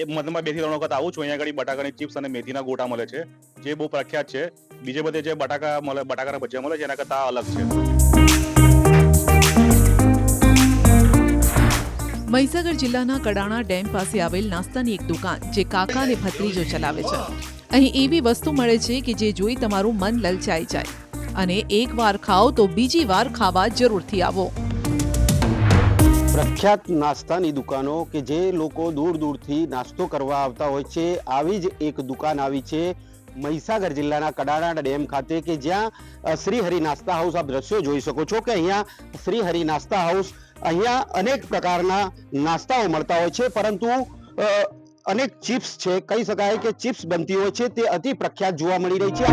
એ મધમાં 2 થી 3 વખત આવું છું. અહીંયા આગળ બટાકાની ચિપ્સ અને મેથીના ગોટા મળે છે, જે બહુ પ્રખ્યાત છે. બીજે બધે જે બટાકાના ભજીયા મળે છે એના કરતાં અલગ છે. મહીસાગર જિલ્લાના કડાણા ડેમ પાસે આવેલ નાસ્તાની એક દુકાન જે કાકા અને ભત્રીજો ચલાવે છે. અહીં એવી વસ્તુ મળે છે કે જે જોઈ તમારું મન લલચાઈ જાય અને એકવાર ખાઓ તો બીજી વાર ખાવા જરૂરથી આવો. પ્રખ્યાત નાસ્તાની દુકાનો કે જે લોકો દૂર દૂરથી નાસ્તો કરવા આવતા હોય છે, આવી જ એક દુકાન આવી છે મહીસાગર જિલ્લાના કડાણા ડેમ ખાતે, કે જ્યાં શ્રી હરિ નાસ્તા હાઉસ, આપ દ્રશ્યો જોઈ શકો છો કે અહીંયા શ્રી હરિ નાસ્તા હાઉસ, અહીંયા અનેક પ્રકારના નાસ્તાઓ મળતા હોય છે, પરંતુ અનેક ચિપ્સ છે, કહી શકાય કે ચિપ્સ બનતી હોય છે તે અતિ પ્રખ્યાત જોવા મળી રહી છે.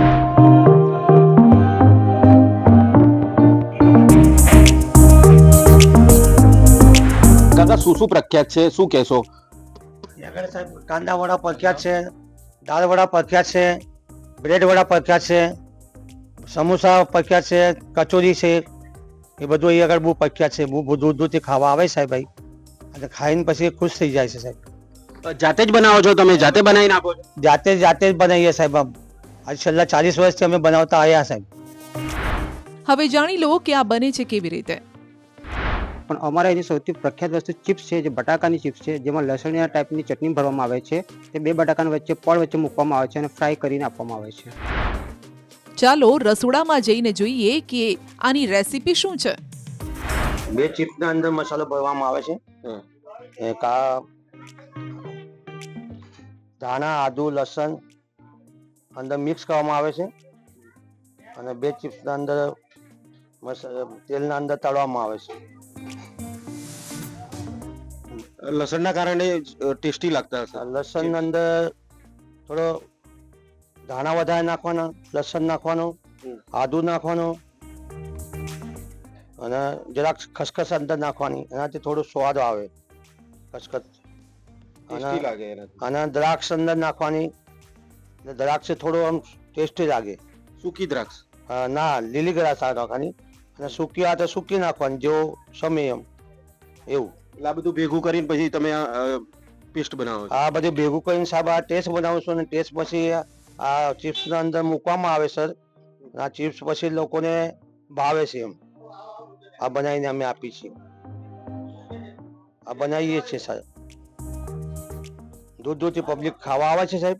દાદા, શું શું પ્રખ્યાત છે, શું કહેશો? સાહેબ, કાંદા વડા પ્રખ્યાત છે, દાળ વડા પ્રખ્યાત છે, બ્રેડ વડા પ્રખ્યાત છે, સમોસા પ્રખ્યાત છે, કચોરી છે, એ બધું અહીં આગળ બહુ પ્રખ્યાત છે. બહુ દૂર દૂરથી ખાવા આવે સાહેબ ભાઈ, અને ખાઈને પછી ખુશ થઈ જાય છે સાહેબ. જાતે જ બનાવો છો તમે? જાતે બનાવીને આપો છો? જાતે જ બનાવીએ સાહેબ. આજ છેલ્લા 40 વર્ષથી અમે બનાવતા આવ્યા સાહેબ. હવે જાણી લો કે આ બને છે કેવી રીતે. પણ અમારા એની સૌથી પ્રખ્યાત વસ્તુ ચિપ્સ છે, જે બટાકાની ચિપ્સ છે, જેમાં લસણિયા ટાઈપની ચટણી ભરવામાં આવે છે. તે 2 બટાકાના વચ્ચે પળ વચ્ચે મૂકવામાં આવે છે અને ફ્રાય કરીને આપવામાં આવે છે. ચાલો રસોડામાં જઈને જોઈએ કે આની રેસીપી શું છે. 2 ચિપ્સના અંદર મસાલો ભરવામાં આવે છે. એક ધાણા, આદુ, લસણ અંદર મિક્સ કરવામાં આવે છે અને 2 ચિપ્સના અંદર તેલના અંદર તળવામાં આવે છે. લસણના કારણે ટેસ્ટી લાગતા હશે. લસણ અંદર થોડો ધાણા વધારે નાખવાના, લસણ નાખવાનું, આદુ નાખવાનું અને જરાક ખસખસ અંદર નાખવાની. એનાથી થોડો સ્વાદ આવે, ખસખસ. અને દ્રાક્ષ અંદર નાખવાની, દ્રાક્ષ થોડો આમ ટેસ્ટી લાગે. સૂકી દ્રાક્ષ? ના, લીલી દ્રાક્ષ નાખવાની અને સૂકી આ તો સૂકી નાખવાની, જેવો સમય એમ એવું. એટલે આ બધું ભેગું કરીને પછી તમે પેસ્ટ બનાવો છો? આ બધું ભેગું કરીને સાહેબ આ ટેસ્ટ બનાવું છું, અને ટેસ્ટ પછી આ ચિપ્સના અંદર મૂકવામાં આવે સર. આ ચિપ્સ પછી લોકોને ભાવે છે એમ. આ બનાવીને અમે આપીએ છીએ, આ બનાવીએ છીએ સર. દૂર દૂરથી પબ્લિક ખાવા આવે છે સાહેબ.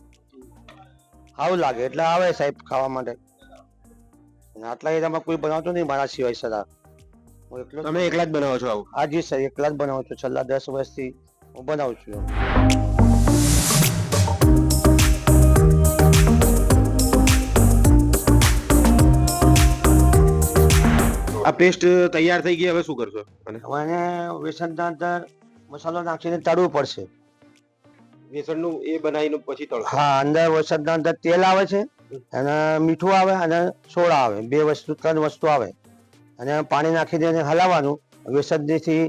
આવું લાગે એટલે આવે સાહેબ ખાવા માટે. આટલા એરિયામાં કોઈ બનાવતો નહીં મારા સિવાય સર. તમે એકલા જ બનાવો છો આવું? હા જી સર, એકલા જ બનાવું છું. છેલ્લા 10 વર્ષથી હું બનાવું છું. આ પેસ્ટ તૈયાર થઈ ગઈ, હવે શું કરશો? અને વેસણના અંદર મસાલો નાખીને તળવું પડશે. વેસણનું એ બનાવીને પછી તળો? હા, અંદર વેસણના અંદર તેલ આવે છે અને મીઠું આવે અને સોડા આવે. 3 વસ્તુ આવે અને પાણી નાખી દઈને હલાવવાનું. વેસણથી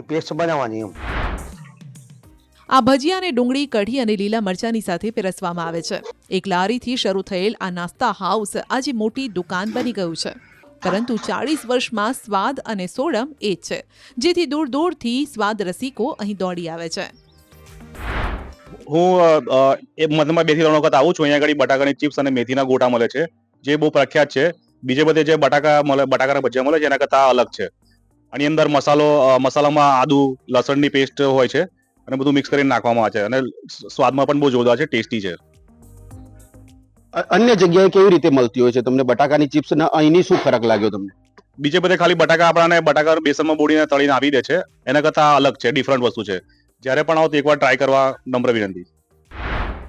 પેસ્ટ બનાવવાની એમ. આ ભજીયા અને ડુંગળી, કઢી અને લીલા મરચાની સાથે પીરસવામાં આવે છે. એક લારીથી શરૂ થયેલ આ નાસ્તા હાઉસ આજે મોટી દુકાન બની ગયું છે, પરંતુ 40 વર્ષમાં સ્વાદ અને સોડમ એ જ છે, જેથી દૂર દૂરથી સ્વાદ રસિકો અહીં દોડી આવે છે. હું એ મધમાં 2 થી 3 વખત આવું છું. અહીંયા આગળ બટાકાની ચિપ્સ અને મેથીના ગોટા મળે છે, જે બહુ પ્રખ્યાત છે. બીજે બધે જે બટાકાના ભજીયા મળે છે એના કરતાં અલગ છે. આની અંદર મસાલામાં આદુ, લસણની પેસ્ટ હોય છે અને બધું મિક્સ કરીને નાખવામાં આવે છે અને સ્વાદમાં પણ બહુ જોરદાર છે, ટેસ્ટી છે. અન્ય જગ્યાએ કેવી રીતે મળતી હોય છે તમને બટાકાની ચિપ્સ ને અહીંની શું ફરક લાગ્યો તમને? બીજે બધે ખાલી બટાકા બેસનમાં બોળીને તળીને આપી દે છે, એના કરતાં અલગ છે, ડિફરન્ટ વસ્તુ છે. જ્યારે પણ આવો તો એકવાર ટ્રાય કરવા નમ્ર વિનંતી.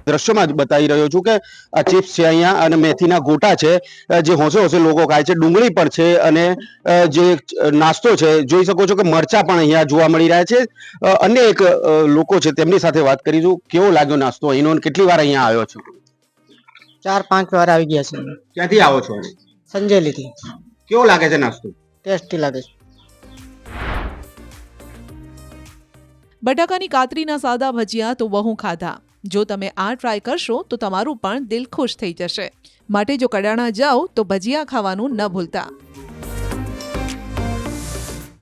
દ્રશ્યમાં જ બતાવી રહ્યો છું કે આ ચિપ્સ છે અહીંયા અને મેથીના ગોટા છે, જે હોંશે હોંશે લોકો ખાય છે. ડુંગળી પણ છે અને જે નાસ્તો છે જોઈ શકો છો કે મરચા પણ અહીંયા જોવા મળી રહ્યા છે. અન્ય એક લોકો છે તેમની સાથે વાત કરીશું. કેવો લાગ્યો નાસ્તો અહીંનો? કેટલી વાર અહીંયા આવ્યો છો? 4-5 વાર આવી ગયા છે. ક્યાંથી આવો છો? સંજેલીથી. કેવો લાગે છે નાસ્તો? ટેસ્ટી લાગે છે. બટાકાની કાતરીના સાદા ભજીયા તો બહુ ખાધા, જો તમે આ ટ્રાય કરશો તો તમારું પણ દિલ ખુશ થઈ જશે. માટે જો કડાણા જાઓ તો ભજીયા ખાવાનું ન ભૂલતા.